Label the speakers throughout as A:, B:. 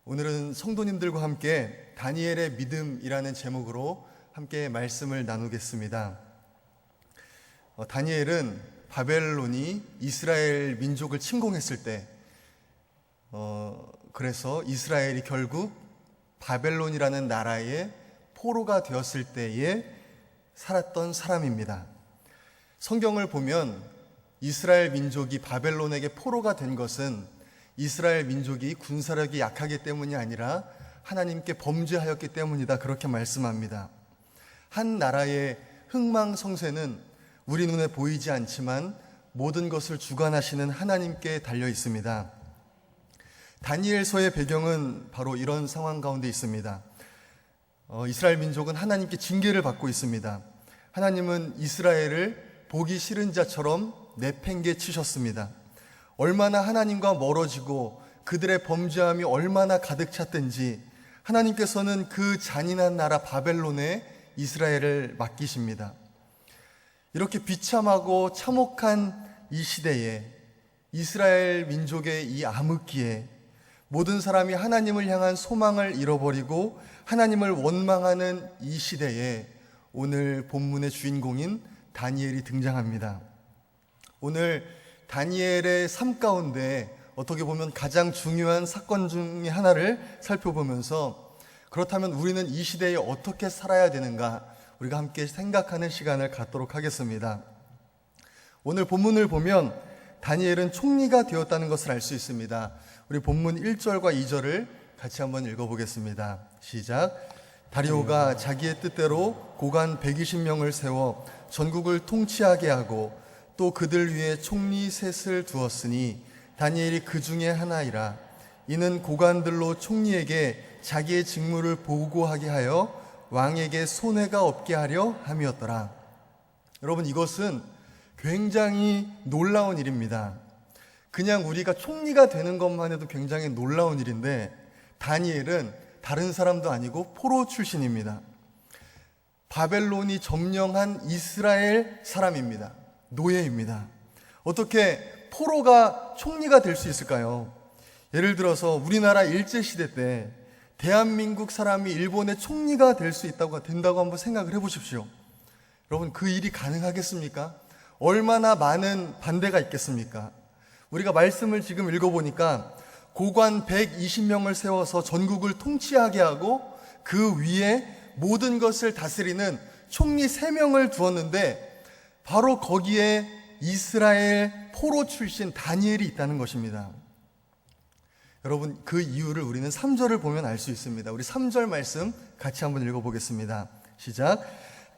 A: 오늘은 성도님들과 함께 다니엘의 믿음이라는 제목으로 함께 말씀을 나누겠습니다. 다니엘은 바벨론이 이스라엘 민족을 침공했을 때 그래서 이스라엘이 결국 바벨론이라는 나라의 포로가 되었을 때에 살았던 사람입니다. 성경을 보면 이스라엘 민족이 바벨론에게 포로가 된 것은 이스라엘 민족이 군사력이 약하기 때문이 아니라 하나님께 범죄하였기 때문이다, 그렇게 말씀합니다. 한 나라의 흥망성쇠는 우리 눈에 보이지 않지만 모든 것을 주관하시는 하나님께 달려 있습니다. 다니엘서의 배경은 바로 이런 상황 가운데 있습니다. 이스라엘 민족은 하나님께 징계를 받고 있습니다. 하나님은 이스라엘을 보기 싫은 자처럼 내팽개치셨습니다. 얼마나 하나님과 멀어지고 그들의 범죄함이 얼마나 가득 찼든지 하나님께서는 그 잔인한 나라 바벨론에 이스라엘을 맡기십니다. 이렇게 비참하고 참혹한 이 시대에 이스라엘 민족의 이 암흑기에 모든 사람이 하나님을 향한 소망을 잃어버리고 하나님을 원망하는 이 시대에 오늘 본문의 주인공인 다니엘이 등장합니다. 오늘 다니엘의 삶 가운데 어떻게 보면 가장 중요한 사건 중에 하나를 살펴보면서 그렇다면 우리는 이 시대에 어떻게 살아야 되는가, 우리가 함께 생각하는 시간을 갖도록 하겠습니다. 오늘 본문을 보면 다니엘은 총리가 되었다는 것을 알 수 있습니다. 우리 본문 1절과 2절을 같이 한번 읽어보겠습니다. 시작. 다리오가 자기의 뜻대로 고관 120명을 세워 전국을 통치하게 하고 또 그들 위에 총리 셋을 두었으니 다니엘이 그 중에 하나이라. 이는 고관들로 총리에게 자기의 직무를 보고하게 하여 왕에게 손해가 없게 하려 함이었더라. 여러분, 이것은 굉장히 놀라운 일입니다. 그냥 우리가 총리가 되는 것만 해도 굉장히 놀라운 일인데 다니엘은 다른 사람도 아니고 포로 출신입니다. 바벨론이 점령한 이스라엘 사람입니다. 노예입니다. 어떻게 포로가 총리가 될 수 있을까요? 예를 들어서 우리나라 일제시대 때 대한민국 사람이 일본의 총리가 될 수 된다고 한번 생각을 해보십시오. 여러분, 그 일이 가능하겠습니까? 얼마나 많은 반대가 있겠습니까? 우리가 말씀을 지금 읽어보니까 고관 120명을 세워서 전국을 통치하게 하고 그 위에 모든 것을 다스리는 총리 3명을 두었는데 바로 거기에 이스라엘 포로 출신 다니엘이 있다는 것입니다. 여러분, 그 이유를 우리는 3절을 보면 알 수 있습니다. 우리 3절 말씀 같이 한번 읽어보겠습니다. 시작.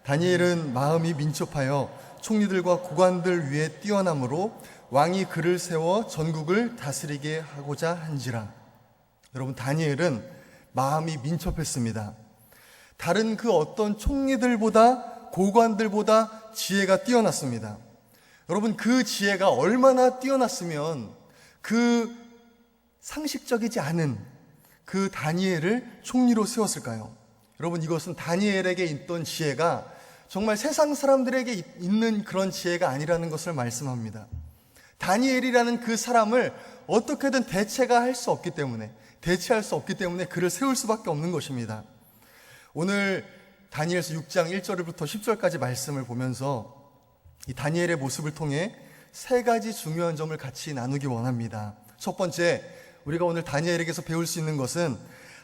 A: 다니엘은 마음이 민첩하여 총리들과 고관들 위에 뛰어남으로 왕이 그를 세워 전국을 다스리게 하고자 한지라. 여러분, 다니엘은 마음이 민첩했습니다. 다른 그 어떤 총리들보다 고관들보다 지혜가 뛰어났습니다. 여러분, 그 지혜가 얼마나 뛰어났으면 그 상식적이지 않은 그 다니엘을 총리로 세웠을까요? 여러분, 이것은 다니엘에게 있던 지혜가 정말 세상 사람들에게 있는 그런 지혜가 아니라는 것을 말씀합니다. 다니엘이라는 그 사람을 어떻게든 대체할 수 없기 때문에 그를 세울 수밖에 없는 것입니다. 오늘 다니엘서 6장 1절부터 10절까지 말씀을 보면서 이 다니엘의 모습을 통해 3가지 중요한 점을 같이 나누기 원합니다. 첫 번째, 우리가 오늘 다니엘에게서 배울 수 있는 것은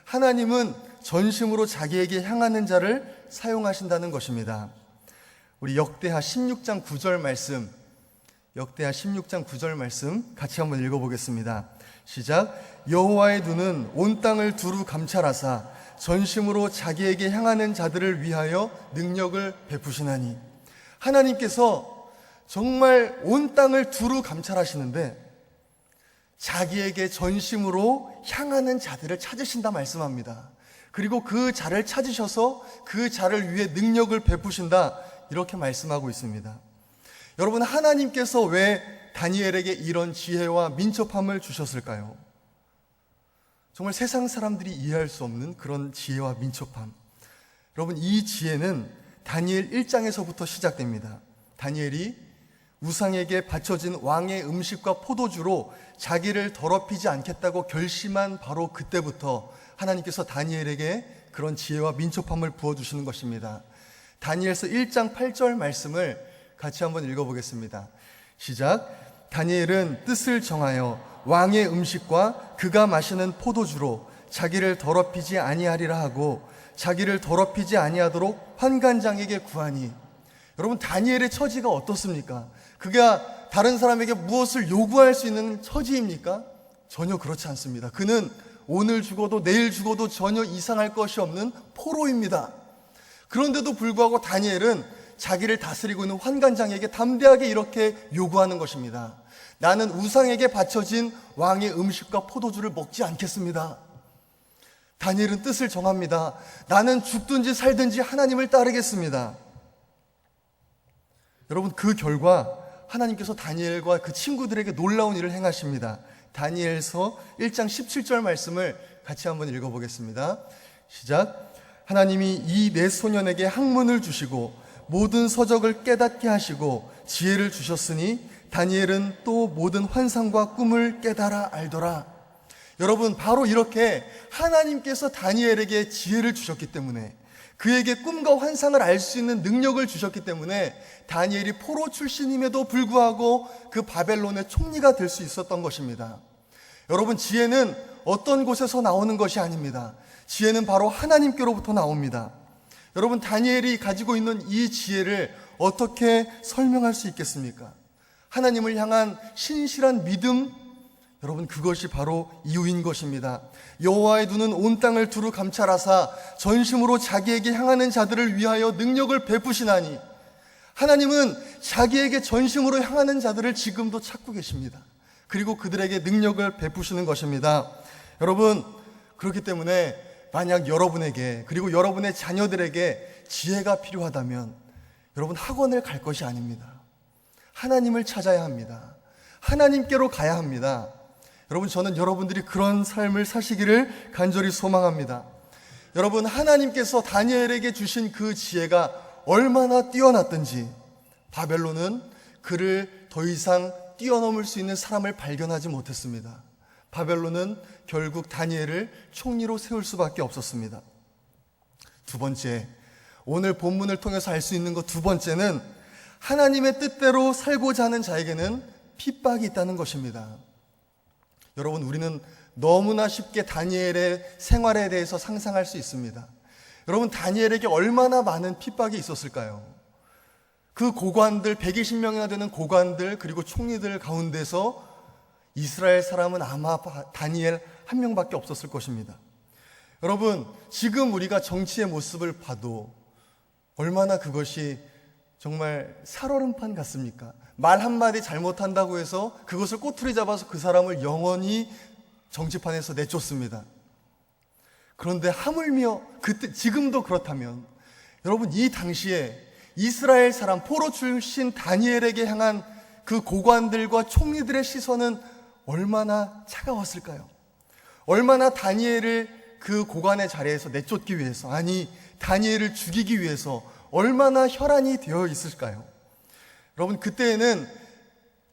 A: 하나님은 전심으로 자기에게 향하는 자를 사용하신다는 것입니다. 우리 역대하 16장 9절 말씀 같이 한번 읽어보겠습니다. 시작. 여호와의 눈은 온 땅을 두루 감찰하사 전심으로 자기에게 향하는 자들을 위하여 능력을 베푸시나니. 하나님께서 정말 온 땅을 두루 감찰하시는데 자기에게 전심으로 향하는 자들을 찾으신다 말씀합니다. 그리고 그 자를 찾으셔서 그 자를 위해 능력을 베푸신다, 이렇게 말씀하고 있습니다. 여러분, 하나님께서 왜 다니엘에게 이런 지혜와 민첩함을 주셨을까요? 정말 세상 사람들이 이해할 수 없는 그런 지혜와 민첩함. 여러분, 이 지혜는 다니엘 1장에서부터 시작됩니다. 다니엘이 우상에게 바쳐진 왕의 음식과 포도주로 자기를 더럽히지 않겠다고 결심한 바로 그때부터 하나님께서 다니엘에게 그런 지혜와 민첩함을 부어주시는 것입니다. 다니엘서 1장 8절 말씀을 같이 한번 읽어보겠습니다. 시작. 다니엘은 뜻을 정하여 왕의 음식과 그가 마시는 포도주로 자기를 더럽히지 아니하리라 하고 자기를 더럽히지 아니하도록 환관장에게 구하니. 여러분, 다니엘의 처지가 어떻습니까? 그가 다른 사람에게 무엇을 요구할 수 있는 처지입니까? 전혀 그렇지 않습니다. 그는 오늘 죽어도 내일 죽어도 전혀 이상할 것이 없는 포로입니다. 그런데도 불구하고 다니엘은 자기를 다스리고 있는 환관장에게 담대하게 이렇게 요구하는 것입니다. 나는 우상에게 바쳐진 왕의 음식과 포도주를 먹지 않겠습니다. 다니엘은 뜻을 정합니다. 나는 죽든지 살든지 하나님을 따르겠습니다. 여러분, 그 결과 하나님께서 다니엘과 그 친구들에게 놀라운 일을 행하십니다. 다니엘서 1장 17절 말씀을 같이 한번 읽어보겠습니다. 시작. 하나님이 이 네 소년에게 학문을 주시고 모든 서적을 깨닫게 하시고 지혜를 주셨으니 다니엘은 또 모든 환상과 꿈을 깨달아 알더라. 여러분, 바로 이렇게 하나님께서 다니엘에게 지혜를 주셨기 때문에, 그에게 꿈과 환상을 알 수 있는 능력을 주셨기 때문에 다니엘이 포로 출신임에도 불구하고 그 바벨론의 총리가 될 수 있었던 것입니다. 여러분, 지혜는 어떤 곳에서 나오는 것이 아닙니다. 지혜는 바로 하나님께로부터 나옵니다. 여러분, 다니엘이 가지고 있는 이 지혜를 어떻게 설명할 수 있겠습니까? 하나님을 향한 신실한 믿음, 여러분, 그것이 바로 이유인 것입니다. 여호와의 눈은 온 땅을 두루 감찰하사 전심으로 자기에게 향하는 자들을 위하여 능력을 베푸시나니, 하나님은 자기에게 전심으로 향하는 자들을 지금도 찾고 계십니다. 그리고 그들에게 능력을 베푸시는 것입니다. 여러분, 그렇기 때문에 만약 여러분에게, 그리고 여러분의 자녀들에게 지혜가 필요하다면 여러분, 학원을 갈 것이 아닙니다. 하나님을 찾아야 합니다. 하나님께로 가야 합니다. 여러분, 저는 여러분들이 그런 삶을 사시기를 간절히 소망합니다. 여러분, 하나님께서 다니엘에게 주신 그 지혜가 얼마나 뛰어났든지 바벨론은 그를 더 이상 뛰어넘을 수 있는 사람을 발견하지 못했습니다. 바벨론은 결국 다니엘을 총리로 세울 수밖에 없었습니다. 두 번째, 오늘 본문을 통해서 알 수 있는 것 두 번째는 하나님의 뜻대로 살고자 하는 자에게는 핍박이 있다는 것입니다. 여러분, 우리는 너무나 쉽게 다니엘의 생활에 대해서 상상할 수 있습니다. 여러분, 다니엘에게 얼마나 많은 핍박이 있었을까요? 그 고관들, 120명이나 되는 고관들, 그리고 총리들 가운데서 이스라엘 사람은 아마 다니엘 한 명밖에 없었을 것입니다. 여러분, 지금 우리가 정치의 모습을 봐도 얼마나 그것이 정말 살얼음판 같습니까? 말 한마디 잘못한다고 해서 그것을 꼬투리 잡아서 그 사람을 영원히 정치판에서 내쫓습니다. 그런데 하물며 그때, 지금도 그렇다면 여러분, 이 당시에 이스라엘 사람, 포로 출신 다니엘에게 향한 그 고관들과 총리들의 시선은 얼마나 차가웠을까요? 얼마나 다니엘을 그 고관의 자리에서 내쫓기 위해서, 아니 다니엘을 죽이기 위해서 얼마나 혈안이 되어 있을까요? 여러분, 그때에는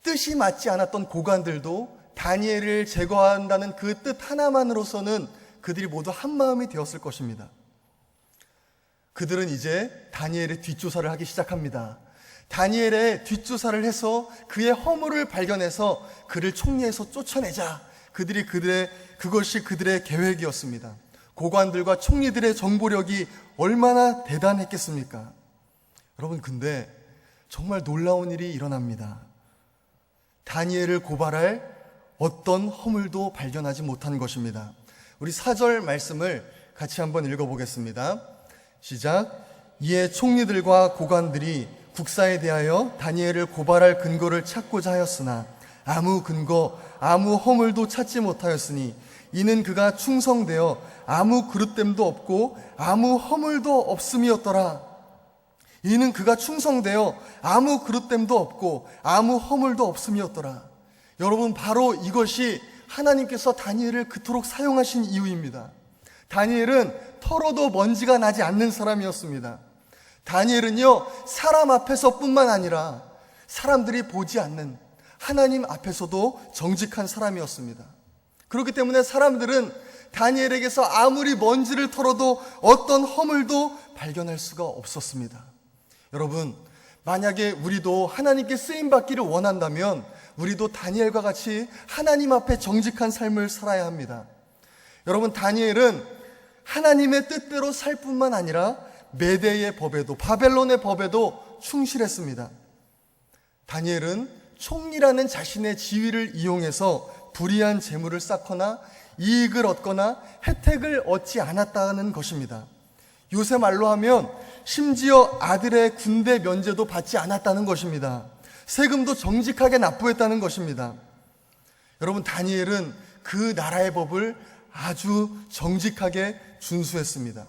A: 뜻이 맞지 않았던 고관들도 다니엘을 제거한다는 그 뜻 하나만으로서는 그들이 모두 한마음이 되었을 것입니다. 그들은 이제 다니엘의 뒷조사를 하기 시작합니다. 다니엘의 뒷조사를 해서 그의 허물을 발견해서 그를 총리에서 쫓아내자. 그것이 그들의 계획이었습니다. 고관들과 총리들의 정보력이 얼마나 대단했겠습니까? 여러분, 근데 정말 놀라운 일이 일어납니다. 다니엘을 고발할 어떤 허물도 발견하지 못한 것입니다. 우리 4절 말씀을 같이 한번 읽어보겠습니다. 시작. 이에 총리들과 고관들이 국사에 대하여 다니엘을 고발할 근거를 찾고자 하였으나 아무 근거, 아무 허물도 찾지 못하였으니 이는 그가 충성되어 아무 그릇됨도 없고 아무 허물도 없음이었더라. 이는 그가 충성되어 아무 그릇됨도 없고 아무 허물도 없음이었더라. 여러분, 바로 이것이 하나님께서 다니엘을 그토록 사용하신 이유입니다. 다니엘은 털어도 먼지가 나지 않는 사람이었습니다. 다니엘은요, 사람 앞에서뿐만 아니라 사람들이 보지 않는 하나님 앞에서도 정직한 사람이었습니다. 그렇기 때문에 사람들은 다니엘에게서 아무리 먼지를 털어도 어떤 허물도 발견할 수가 없었습니다. 여러분, 만약에 우리도 하나님께 쓰임받기를 원한다면 우리도 다니엘과 같이 하나님 앞에 정직한 삶을 살아야 합니다. 여러분, 다니엘은 하나님의 뜻대로 살 뿐만 아니라 메대의 법에도, 바벨론의 법에도 충실했습니다. 다니엘은 총리라는 자신의 지위를 이용해서 불의한 재물을 쌓거나 이익을 얻거나 혜택을 얻지 않았다는 것입니다. 요새 말로 하면 심지어 아들의 군대 면제도 받지 않았다는 것입니다. 세금도 정직하게 납부했다는 것입니다. 여러분, 다니엘은 그 나라의 법을 아주 정직하게 준수했습니다.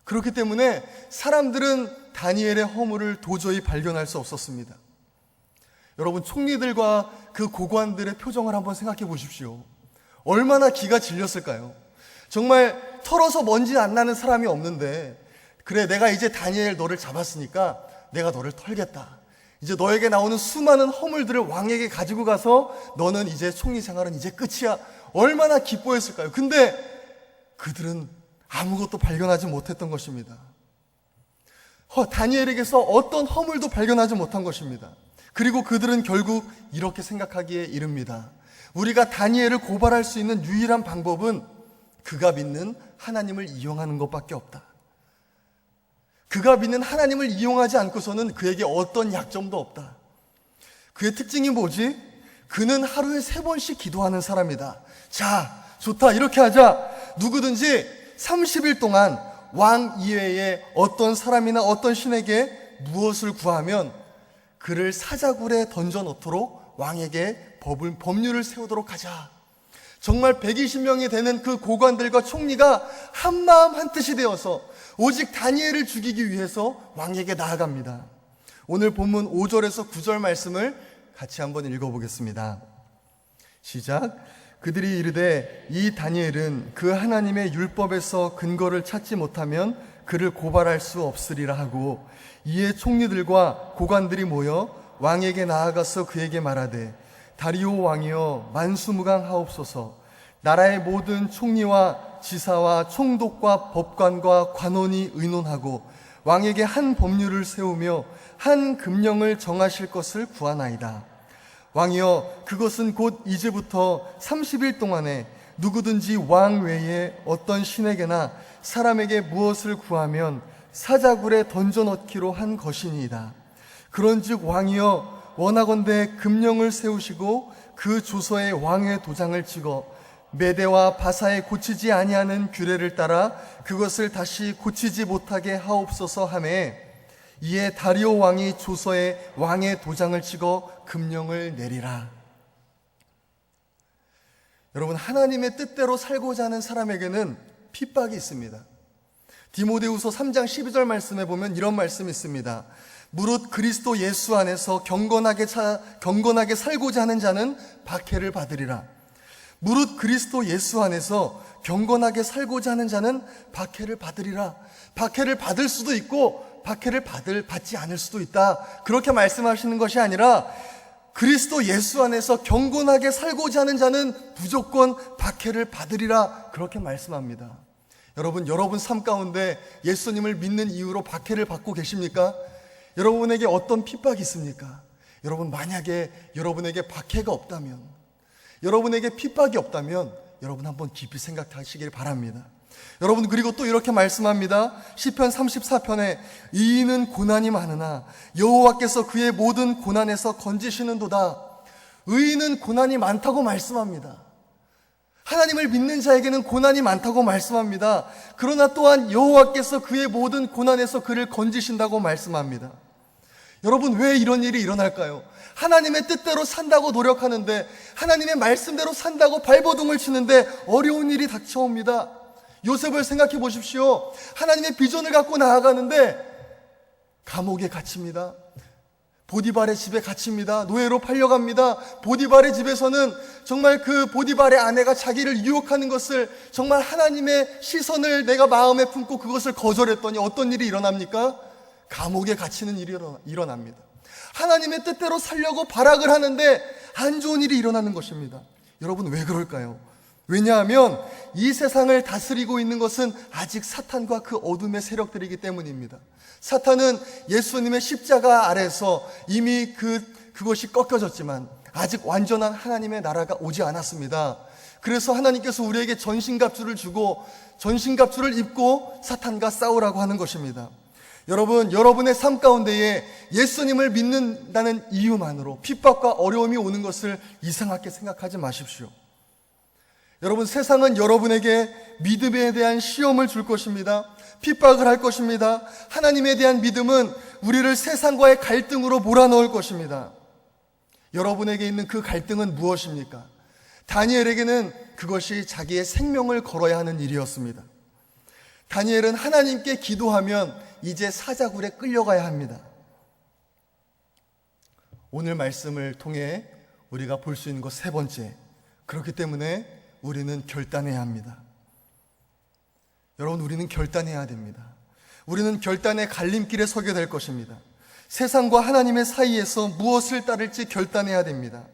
A: 그렇기 때문에 사람들은 다니엘의 허물을 도저히 발견할 수 없었습니다. 여러분, 총리들과 그 고관들의 표정을 한번 생각해 보십시오. 얼마나 기가 질렸을까요? 정말 털어서 먼지 안 나는 사람이 없는데, 그래, 내가 이제 다니엘 너를 잡았으니까 내가 너를 털겠다. 이제 너에게 나오는 수많은 허물들을 왕에게 가지고 가서 너는 이제 총리 생활은 이제 끝이야. 얼마나 기뻐했을까요? 근데 그들은 아무것도 발견하지 못했던 것입니다. 다니엘에게서 어떤 허물도 발견하지 못한 것입니다. 그리고 그들은 결국 이렇게 생각하기에 이릅니다. 우리가 다니엘을 고발할 수 있는 유일한 방법은 그가 믿는 하나님을 이용하는 것밖에 없다. 그가 믿는 하나님을 이용하지 않고서는 그에게 어떤 약점도 없다. 그의 특징이 뭐지? 그는 하루에 3번씩 기도하는 사람이다. 자, 좋다. 이렇게 하자. 누구든지 30일 동안 왕 이외에 어떤 사람이나 어떤 신에게 무엇을 구하면 그를 사자굴에 던져 넣도록 왕에게 법률을 세우도록 하자. 정말 120명이 되는 그 고관들과 총리가 한마음 한뜻이 되어서 오직 다니엘을 죽이기 위해서 왕에게 나아갑니다. 오늘 본문 5절에서 9절 말씀을 같이 한번 읽어보겠습니다. 시작. 그들이 이르되 이 다니엘은 그 하나님의 율법에서 근거를 찾지 못하면 그를 고발할 수 없으리라 하고, 이에 총리들과 고관들이 모여 왕에게 나아가서 그에게 말하되 다리오 왕이여 만수무강하옵소서. 나라의 모든 총리와 지사와 총독과 법관과 관원이 의논하고 왕에게 한 법률을 세우며 한 금령을 정하실 것을 구하나이다. 왕이여, 그것은 곧 이제부터 30일 동안에 누구든지 왕 외에 어떤 신에게나 사람에게 무엇을 구하면 사자굴에 던져 넣기로 한 것이니이다. 그런즉 왕이여, 원하건대 금령을 세우시고 그 조서에 왕의 도장을 찍어 메대와 바사에 고치지 아니하는 규례를 따라 그것을 다시 고치지 못하게 하옵소서 하매, 이에 다리오 왕이 조서에 왕의 도장을 찍어 금령을 내리라. 여러분, 하나님의 뜻대로 살고자 하는 사람에게는 핍박이 있습니다. 디모데후서 3장 12절 말씀에 보면 이런 말씀이 있습니다. 무릇 그리스도 예수 안에서 경건하게 살고자 하는 자는 박해를 받으리라. 무릇 그리스도 예수 안에서 경건하게 살고자 하는 자는 박해를 받으리라. 박해를 받을 수도 있고 박해를 받지 않을 수도 있다. 그렇게 말씀하시는 것이 아니라 그리스도 예수 안에서 경건하게 살고자 하는 자는 무조건 박해를 받으리라. 그렇게 말씀합니다. 여러분 삶 가운데 예수님을 믿는 이유로 박해를 받고 계십니까? 여러분에게 어떤 핍박이 있습니까? 여러분, 만약에 여러분에게 박해가 없다면, 여러분에게 핍박이 없다면 여러분 한번 깊이 생각하시길 바랍니다. 여러분, 그리고 또 이렇게 말씀합니다. 시편 34편에 이인은 고난이 많으나 여호와께서 그의 모든 고난에서 건지시는도다. 의인은 고난이 많다고 말씀합니다. 하나님을 믿는 자에게는 고난이 많다고 말씀합니다. 그러나 또한 여호와께서 그의 모든 고난에서 그를 건지신다고 말씀합니다. 여러분, 왜 이런 일이 일어날까요? 하나님의 뜻대로 산다고 노력하는데, 하나님의 말씀대로 산다고 발버둥을 치는데 어려운 일이 닥쳐옵니다. 요셉을 생각해 보십시오. 하나님의 비전을 갖고 나아가는데 감옥에 갇힙니다. 보디발의 집에 갇힙니다. 노예로 팔려갑니다. 보디발의 집에서는 정말 그 보디발의 아내가 자기를 유혹하는 것을, 정말 하나님의 시선을 내가 마음에 품고 그것을 거절했더니 어떤 일이 일어납니까? 감옥에 갇히는 일이 일어납니다. 하나님의 뜻대로 살려고 발악을 하는데 안 좋은 일이 일어나는 것입니다. 여러분, 왜 그럴까요? 왜냐하면 이 세상을 다스리고 있는 것은 아직 사탄과 그 어둠의 세력들이기 때문입니다. 사탄은 예수님의 십자가 아래서 이미 그것이 꺾여졌지만 아직 완전한 하나님의 나라가 오지 않았습니다. 그래서 하나님께서 우리에게 전신갑주를 주고 전신갑주를 입고 사탄과 싸우라고 하는 것입니다. 여러분, 여러분의 삶 가운데에 예수님을 믿는다는 이유만으로 핍박과 어려움이 오는 것을 이상하게 생각하지 마십시오. 여러분, 세상은 여러분에게 믿음에 대한 시험을 줄 것입니다. 핍박을 할 것입니다. 하나님에 대한 믿음은 우리를 세상과의 갈등으로 몰아넣을 것입니다. 여러분에게 있는 그 갈등은 무엇입니까? 다니엘에게는 그것이 자기의 생명을 걸어야 하는 일이었습니다. 다니엘은 하나님께 기도하면 이제 사자굴에 끌려가야 합니다. 오늘 말씀을 통해 우리가 볼 수 있는 것 세 번째, 그렇기 때문에 우리는 결단해야 합니다. 여러분, 우리는 결단해야 됩니다. 우리는 결단의 갈림길에 서게 될 것입니다. 세상과 하나님의 사이에서 무엇을 따를지 결단해야 됩니다.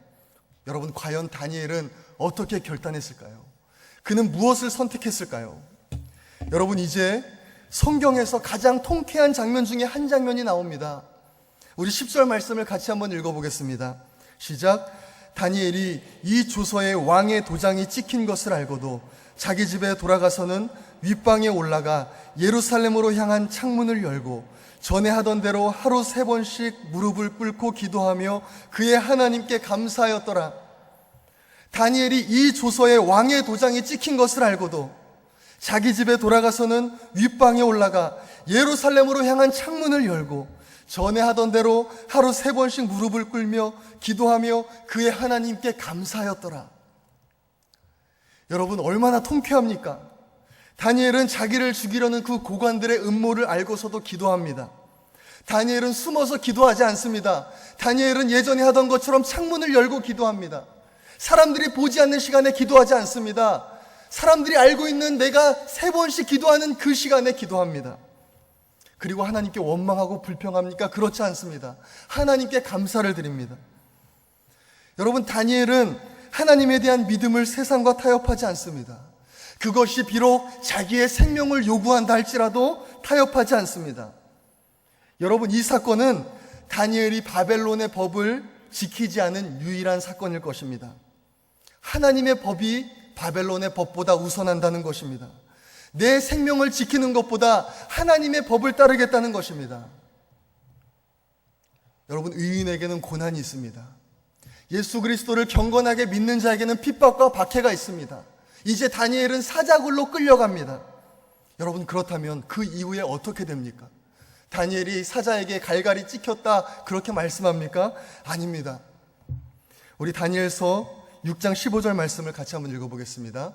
A: 여러분, 과연 다니엘은 어떻게 결단했을까요? 그는 무엇을 선택했을까요? 여러분, 이제 성경에서 가장 통쾌한 장면 중에 한 장면이 나옵니다. 우리 10절 말씀을 같이 한번 읽어보겠습니다. 시작. 다니엘이 이 조서에 왕의 도장이 찍힌 것을 알고도 자기 집에 돌아가서는 윗방에 올라가 예루살렘으로 향한 창문을 열고 전에 하던 대로 하루 3번씩 무릎을 꿇고 기도하며 그의 하나님께 감사하였더라. 다니엘이 이 조서에 왕의 도장이 찍힌 것을 알고도 자기 집에 돌아가서는 윗방에 올라가 예루살렘으로 향한 창문을 열고 전에 하던 대로 하루 3번씩 무릎을 꿇며 기도하며 그의 하나님께 감사하였더라. 여러분, 얼마나 통쾌합니까? 다니엘은 자기를 죽이려는 그 고관들의 음모를 알고서도 기도합니다. 다니엘은 숨어서 기도하지 않습니다. 다니엘은 예전에 하던 것처럼 창문을 열고 기도합니다. 사람들이 보지 않는 시간에 기도하지 않습니다. 사람들이 알고 있는 내가 3번씩 기도하는 그 시간에 기도합니다. 그리고 하나님께 원망하고 불평합니까? 그렇지 않습니다. 하나님께 감사를 드립니다. 여러분, 다니엘은 하나님에 대한 믿음을 세상과 타협하지 않습니다. 그것이 비록 자기의 생명을 요구한다 할지라도 타협하지 않습니다. 여러분, 이 사건은 다니엘이 바벨론의 법을 지키지 않은 유일한 사건일 것입니다. 하나님의 법이 바벨론의 법보다 우선한다는 것입니다. 내 생명을 지키는 것보다 하나님의 법을 따르겠다는 것입니다. 여러분, 의인에게는 고난이 있습니다. 예수 그리스도를 경건하게 믿는 자에게는 핍박과 박해가 있습니다. 이제 다니엘은 사자굴로 끌려갑니다. 여러분, 그렇다면 그 이후에 어떻게 됩니까? 다니엘이 사자에게 갈갈이 찍혔다 그렇게 말씀합니까? 아닙니다. 우리 다니엘서 6장 15절 말씀을 같이 한번 읽어보겠습니다.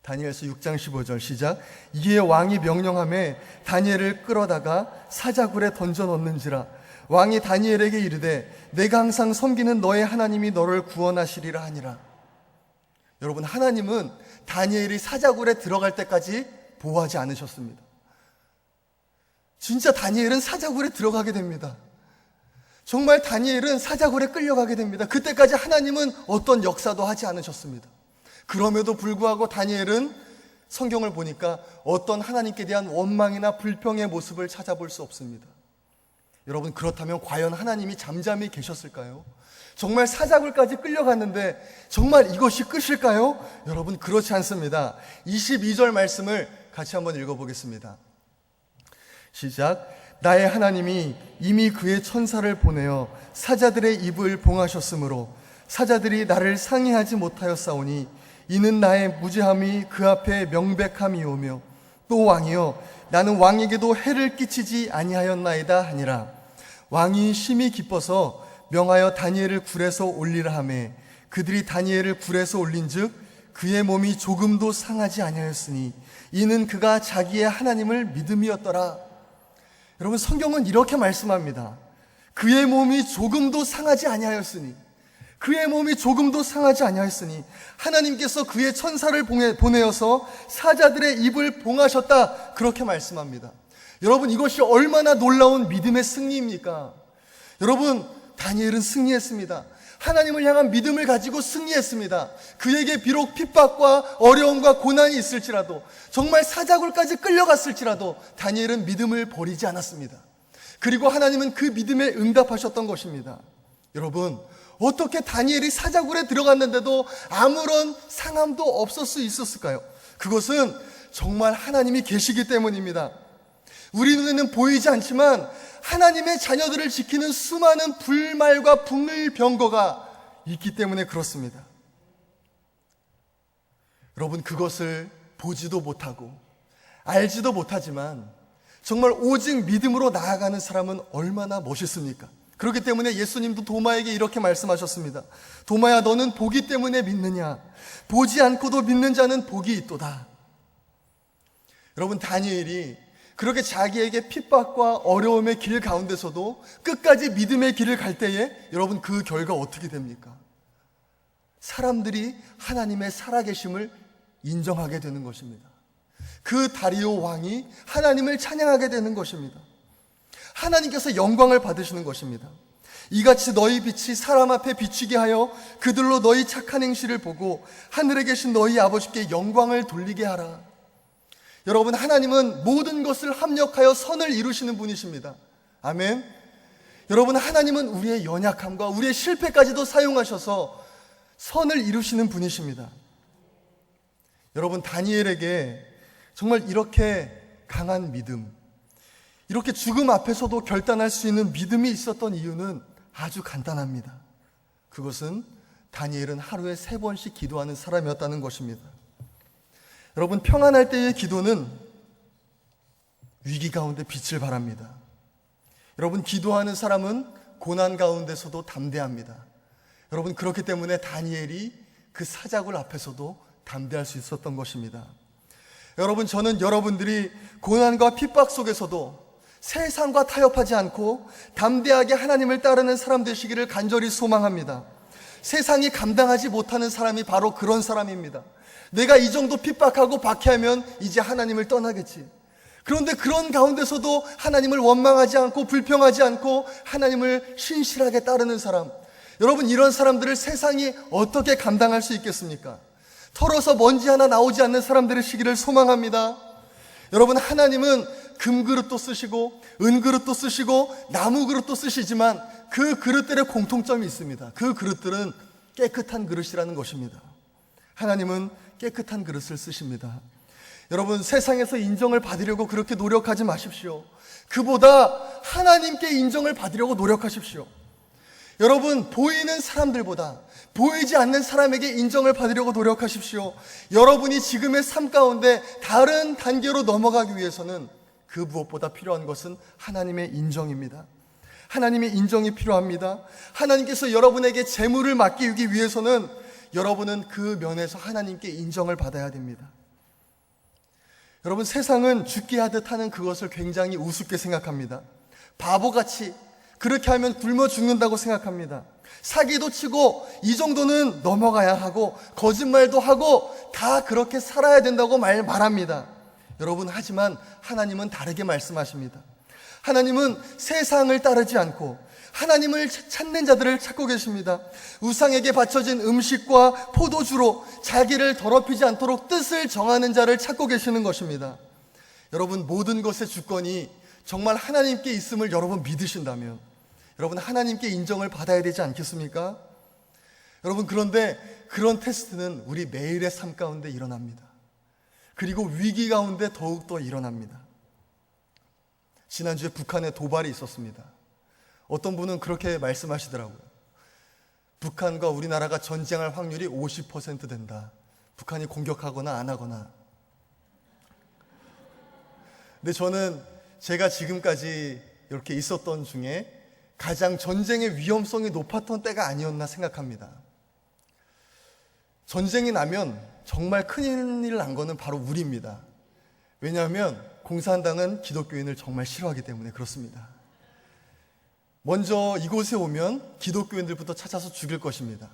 A: 다니엘서 6장 15절 시작. 이에 왕이 명령하매 다니엘을 끌어다가 사자굴에 던져 넣는지라. 왕이 다니엘에게 이르되 내가 항상 섬기는 너의 하나님이 너를 구원하시리라 하니라. 여러분, 하나님은 다니엘이 사자굴에 들어갈 때까지 보호하지 않으셨습니다. 진짜 다니엘은 사자굴에 들어가게 됩니다. 정말 다니엘은 사자굴에 끌려가게 됩니다. 그때까지 하나님은 어떤 역사도 하지 않으셨습니다. 그럼에도 불구하고 다니엘은 성경을 보니까 어떤 하나님께 대한 원망이나 불평의 모습을 찾아볼 수 없습니다. 여러분, 그렇다면 과연 하나님이 잠잠히 계셨을까요? 정말 사자굴까지 끌려갔는데 정말 이것이 끝일까요? 여러분, 그렇지 않습니다. 22절 말씀을 같이 한번 읽어보겠습니다. 시작. 나의 하나님이 이미 그의 천사를 보내어 사자들의 입을 봉하셨으므로 사자들이 나를 상해하지 못하였사오니 이는 나의 무죄함이 그 앞에 명백함이오며 또 왕이여 나는 왕에게도 해를 끼치지 아니하였나이다 하니라. 왕이 심히 기뻐서 명하여 다니엘을 굴에서 올리라 하매 그들이 다니엘을 굴에서 올린즉 그의 몸이 조금도 상하지 아니하였으니 이는 그가 자기의 하나님을 믿음이었더라. 여러분, 성경은 이렇게 말씀합니다. 그의 몸이 조금도 상하지 아니하였으니, 그의 몸이 조금도 상하지 아니하였으니 하나님께서 그의 천사를 보내어서 사자들의 입을 봉하셨다, 그렇게 말씀합니다. 여러분, 이것이 얼마나 놀라운 믿음의 승리입니까? 여러분, 다니엘은 승리했습니다. 하나님을 향한 믿음을 가지고 승리했습니다. 그에게 비록 핍박과 어려움과 고난이 있을지라도, 정말 사자굴까지 끌려갔을지라도 다니엘은 믿음을 버리지 않았습니다. 그리고 하나님은 그 믿음에 응답하셨던 것입니다. 여러분, 어떻게 다니엘이 사자굴에 들어갔는데도 아무런 상함도 없을 수 있었을까요? 그것은 정말 하나님이 계시기 때문입니다. 우리 눈에는 보이지 않지만 하나님의 자녀들을 지키는 수많은 불말과 불병거가 있기 때문에 그렇습니다. 여러분, 그것을 보지도 못하고 알지도 못하지만 정말 오직 믿음으로 나아가는 사람은 얼마나 멋있습니까? 그렇기 때문에 예수님도 도마에게 이렇게 말씀하셨습니다. 도마야, 너는 보기 때문에 믿느냐? 보지 않고도 믿는 자는 복이 있도다. 여러분, 다니엘이 그렇게 자기에게 핍박과 어려움의 길 가운데서도 끝까지 믿음의 길을 갈 때에 여러분, 그 결과 어떻게 됩니까? 사람들이 하나님의 살아계심을 인정하게 되는 것입니다. 그 다리오 왕이 하나님을 찬양하게 되는 것입니다. 하나님께서 영광을 받으시는 것입니다. 이같이 너희 빛이 사람 앞에 비추게 하여 그들로 너희 착한 행실을 보고 하늘에 계신 너희 아버지께 영광을 돌리게 하라. 여러분, 하나님은 모든 것을 합력하여 선을 이루시는 분이십니다. 아멘. 여러분, 하나님은 우리의 연약함과 우리의 실패까지도 사용하셔서 선을 이루시는 분이십니다. 여러분, 다니엘에게 정말 이렇게 강한 믿음, 이렇게 죽음 앞에서도 결단할 수 있는 믿음이 있었던 이유는 아주 간단합니다. 그것은 다니엘은 하루에 3번씩 기도하는 사람이었다는 것입니다. 여러분, 평안할 때의 기도는 위기 가운데 빛을 발합니다. 여러분, 기도하는 사람은 고난 가운데서도 담대합니다. 여러분, 그렇기 때문에 다니엘이 그 사자굴 앞에서도 담대할 수 있었던 것입니다. 여러분, 저는 여러분들이 고난과 핍박 속에서도 세상과 타협하지 않고 담대하게 하나님을 따르는 사람 되시기를 간절히 소망합니다. 세상이 감당하지 못하는 사람이 바로 그런 사람입니다. 내가 이 정도 핍박하고 박해하면 이제 하나님을 떠나겠지. 그런데 그런 가운데서도 하나님을 원망하지 않고 불평하지 않고 하나님을 신실하게 따르는 사람, 여러분, 이런 사람들을 세상이 어떻게 감당할 수 있겠습니까? 털어서 먼지 하나 나오지 않는 사람들의 시기를 소망합니다. 여러분, 하나님은 금그릇도 쓰시고 은그릇도 쓰시고 나무그릇도 쓰시지만 그 그릇들의 공통점이 있습니다. 그 그릇들은 깨끗한 그릇이라는 것입니다. 하나님은 깨끗한 그릇을 쓰십니다. 여러분, 세상에서 인정을 받으려고 그렇게 노력하지 마십시오. 그보다 하나님께 인정을 받으려고 노력하십시오. 여러분, 보이는 사람들보다 보이지 않는 사람에게 인정을 받으려고 노력하십시오. 여러분이 지금의 삶 가운데 다른 단계로 넘어가기 위해서는 그 무엇보다 필요한 것은 하나님의 인정입니다. 하나님의 인정이 필요합니다. 하나님께서 여러분에게 재물을 맡기기 위해서는 여러분은 그 면에서 하나님께 인정을 받아야 됩니다. 여러분, 세상은 죽게 하듯 하는 그것을 굉장히 우습게 생각합니다. 바보같이 그렇게 하면 굶어 죽는다고 생각합니다. 사기도 치고 이 정도는 넘어가야 하고 거짓말도 하고 다 그렇게 살아야 된다고 말합니다. 여러분, 하지만 하나님은 다르게 말씀하십니다. 하나님은 세상을 따르지 않고 하나님을 찾는 자들을 찾고 계십니다. 우상에게 바쳐진 음식과 포도주로 자기를 더럽히지 않도록 뜻을 정하는 자를 찾고 계시는 것입니다. 여러분, 모든 것의 주권이 정말 하나님께 있음을 여러분 믿으신다면 여러분, 하나님께 인정을 받아야 되지 않겠습니까? 여러분, 그런데 그런 테스트는 우리 매일의 삶 가운데 일어납니다. 그리고 위기 가운데 더욱더 일어납니다. 지난주에 북한에 도발이 있었습니다. 어떤 분은 그렇게 말씀하시더라고요. 북한과 우리나라가 전쟁할 확률이 50% 된다. 북한이 공격하거나 안 하거나. 근데 저는 제가 지금까지 이렇게 있었던 중에 가장 전쟁의 위험성이 높았던 때가 아니었나 생각합니다. 전쟁이 나면 정말 큰일 난 거는 바로 우리입니다. 왜냐하면 공산당은 기독교인을 정말 싫어하기 때문에 그렇습니다. 먼저 이곳에 오면 기독교인들부터 찾아서 죽일 것입니다.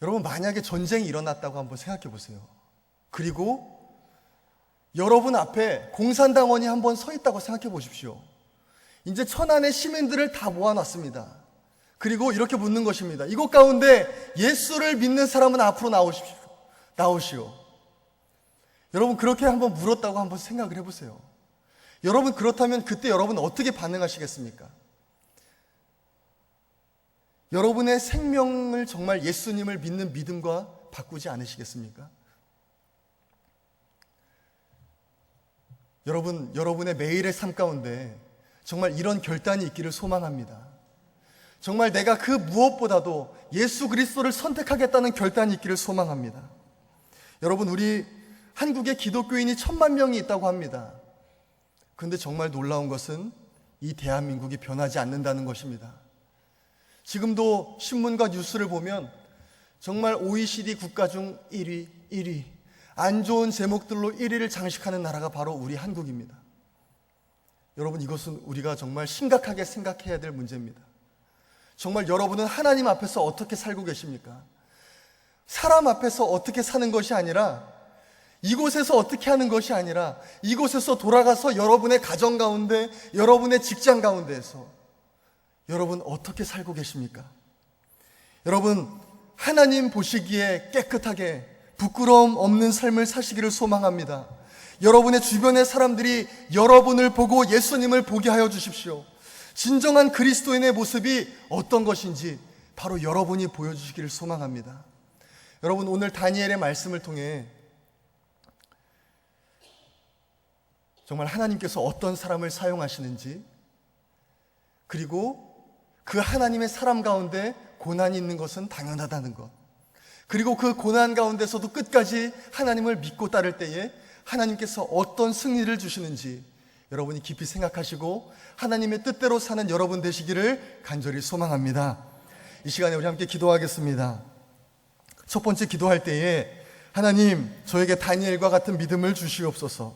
A: 여러분, 만약에 전쟁이 일어났다고 한번 생각해 보세요. 그리고 여러분 앞에 공산당원이 한번 서 있다고 생각해 보십시오. 이제 천안의 시민들을 다 모아놨습니다. 그리고 이렇게 묻는 것입니다. 이곳 가운데 예수를 믿는 사람은 앞으로 나오시오. 여러분, 그렇게 한번 물었다고 한번 생각을 해보세요. 여러분, 그렇다면 그때 여러분 어떻게 반응하시겠습니까? 여러분의 생명을 정말 예수님을 믿는 믿음과 바꾸지 않으시겠습니까? 여러분, 여러분의 매일의 삶 가운데 정말 이런 결단이 있기를 소망합니다. 정말 내가 그 무엇보다도 예수 그리스도를 선택하겠다는 결단이 있기를 소망합니다. 여러분, 우리 한국에 기독교인이 1000만 명이 있다고 합니다. 그런데 정말 놀라운 것은 이 대한민국이 변하지 않는다는 것입니다. 지금도 신문과 뉴스를 보면 정말 OECD 국가 중 1위, 안 좋은 제목들로 1위를 장식하는 나라가 바로 우리 한국입니다. 여러분, 이것은 우리가 정말 심각하게 생각해야 될 문제입니다. 정말 여러분은 하나님 앞에서 어떻게 살고 계십니까? 사람 앞에서 어떻게 사는 것이 아니라, 이곳에서 어떻게 하는 것이 아니라, 이곳에서 돌아가서 여러분의 가정 가운데, 여러분의 직장 가운데에서 여러분 어떻게 살고 계십니까? 여러분, 하나님 보시기에 깨끗하게 부끄러움 없는 삶을 사시기를 소망합니다. 여러분의 주변의 사람들이 여러분을 보고 예수님을 보게 하여 주십시오. 진정한 그리스도인의 모습이 어떤 것인지 바로 여러분이 보여주시기를 소망합니다. 여러분, 오늘 다니엘의 말씀을 통해 정말 하나님께서 어떤 사람을 사용하시는지, 그리고 그 하나님의 사람 가운데 고난이 있는 것은 당연하다는 것, 그리고 그 고난 가운데서도 끝까지 하나님을 믿고 따를 때에 하나님께서 어떤 승리를 주시는지 여러분이 깊이 생각하시고 하나님의 뜻대로 사는 여러분 되시기를 간절히 소망합니다. 이 시간에 우리 함께 기도하겠습니다. 첫 번째 기도할 때에 하나님, 저에게 다니엘과 같은 믿음을 주시옵소서.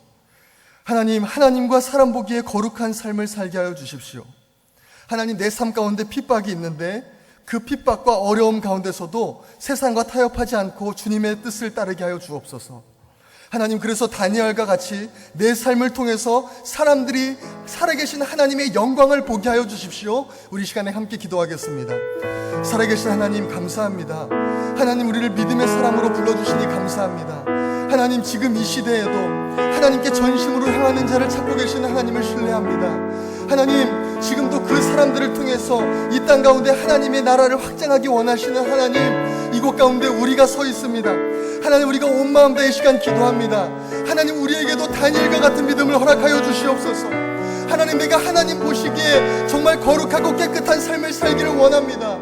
A: 하나님, 하나님과 사람 보기에 거룩한 삶을 살게 하여 주십시오. 하나님, 내 삶 가운데 핍박이 있는데 그 핍박과 어려움 가운데서도 세상과 타협하지 않고 주님의 뜻을 따르게 하여 주옵소서. 하나님, 그래서 다니엘과 같이 내 삶을 통해서 사람들이 살아계신 하나님의 영광을 보게 하여 주십시오. 우리 시간에 함께 기도하겠습니다. 살아계신 하나님, 감사합니다. 하나님, 우리를 믿음의 사람으로 불러주시니 감사합니다. 하나님, 지금 이 시대에도 하나님께 전심으로 향하는 자를 찾고 계시는 하나님을 신뢰합니다. 하나님, 지금도 그 사람들을 통해서 이 땅 가운데 하나님의 나라를 확장하기 원하시는 하나님, 이곳 가운데 우리가 서 있습니다. 하나님, 우리가 온 마음 다해 시간 기도합니다. 하나님, 우리에게도 다니엘과 같은 믿음을 허락하여 주시옵소서. 하나님, 내가 하나님 보시기에 정말 거룩하고 깨끗한 삶을 살기를 원합니다.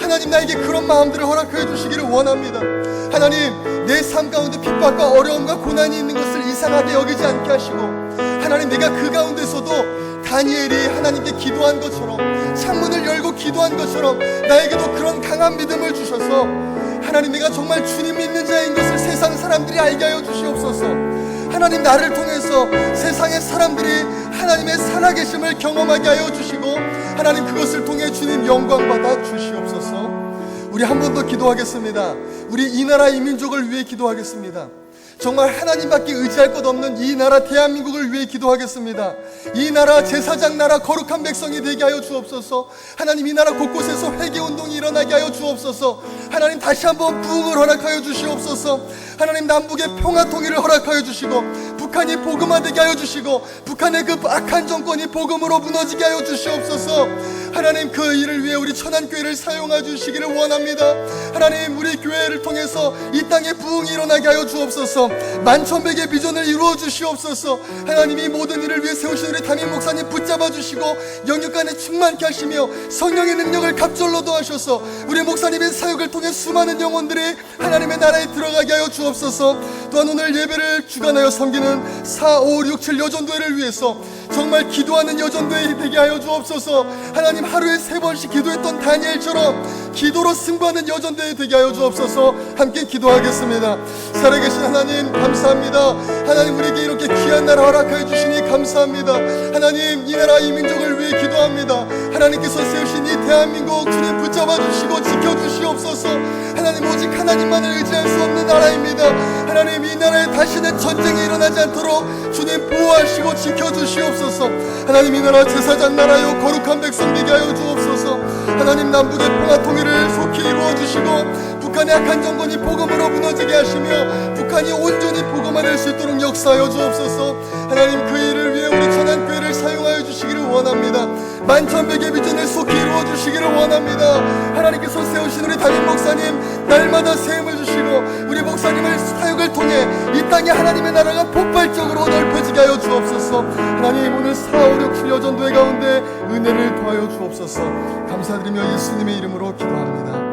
A: 하나님, 나에게 그런 마음들을 허락하여 주시기를 원합니다. 하나님, 내 삶 가운데 핍박과 어려움과 고난이 있는 것을 이상하게 여기지 않게 하시고, 하나님, 내가 그 가운데서도 다니엘이 하나님께 기도한 것처럼, 창문을 열고 기도한 것처럼 나에게도 그런 강한 믿음을 주셔서 하나님, 내가 정말 주님 믿는 자인 것을 세상 사람들이 알게 하여 주시옵소서. 하나님, 나를 통해서 세상의 사람들이 하나님의 살아계심을 경험하게 하여 주시고, 하나님, 그것을 통해 주님 영광 받아 주시옵소서. 우리 한 번 더 기도하겠습니다. 우리 이 나라 이 민족을 위해 기도하겠습니다. 정말 하나님밖에 의지할 것 없는 이 나라 대한민국을 위해 기도하겠습니다. 이 나라 제사장 나라 거룩한 백성이 되게 하여 주옵소서. 하나님, 이 나라 곳곳에서 회개운동이 일어나게 하여 주옵소서. 하나님, 다시 한번 부흥을 허락하여 주시옵소서. 하나님, 남북의 평화 통일을 허락하여 주시고, 북한이 복음화되게 하여 주시고, 북한의 그 악한 정권이 복음으로 무너지게 하여 주시옵소서. 하나님, 그 일을 위해 우리 천안교회를 사용하여 주시기를 원합니다. 하나님, 우리 교회를 통해서 이 땅에 부흥이 일어나게 하여 주옵소서. 만천백의 비전을 이루어 주시옵소서. 하나님, 이 모든 일을 위해 세우신 우리 담임 목사님 붙잡아 주시고 영육간에 충만케 하시며 성령의 능력을 갑절로 더하셔서 우리 목사님의 사역을 통해 수많은 영혼들이 하나님의 나라에 들어가게 하여 주옵소서. 또한 오늘 예배를 주관하여 섬기는 4, 5, 6, 7 여전도회를 위해서 정말 기도하는 여전도회 되게 하여 주옵소서. 하나님, 하루에 3번씩 기도했던 다니엘처럼 기도로 승부하는 여전대회 되게 하여 주옵소서. 함께 기도하겠습니다. 살아계신 하나님 감사합니다. 하나님 우리에게 이렇게 귀한 나라 허락하여 주시니 감사합니다. 하나님 이 나라 이 민족을 위해 기도합니다. 하나님께서 세우신 이 대한민국 주님 붙잡아 주시고 지켜주시옵소서. 하나님 오직 하나님만을 의지할 수 없는 나라입니다. 하나님 이 나라에 다시는 전쟁이 일어나지 않도록 주님 보호하시고 지켜주시옵소서. 하나님 이 나라 제사장 나라요 거룩한 백성 되게 하여 주옵소서. 하나님 남북의 평화 통일을 속히 이루어 주시고 북한의 악한 정권이 복음으로 무너지게 하시며 북한이 온전히 복음화될 수 있도록 역사하여 주옵소서. 하나님 그 일을 위해 우리 천안교회를 사용하여 주시기를 원합니다. 만천백의 비전을 속히 이루어 주시기를 원합니다. 하나님께서 세우신 우리 담임 목사님 날마다 세움을 주시고 우리 목사님의 사역을 통해 이 땅에 하나님의 나라가 폭발적으로 넓어지게 하여 주옵소서. 하나님 오늘 4, 5, 6, 7 여전도회 가운데 은혜를 더하여 주옵소서. 감사드리며 예수님의 이름으로 기도합니다.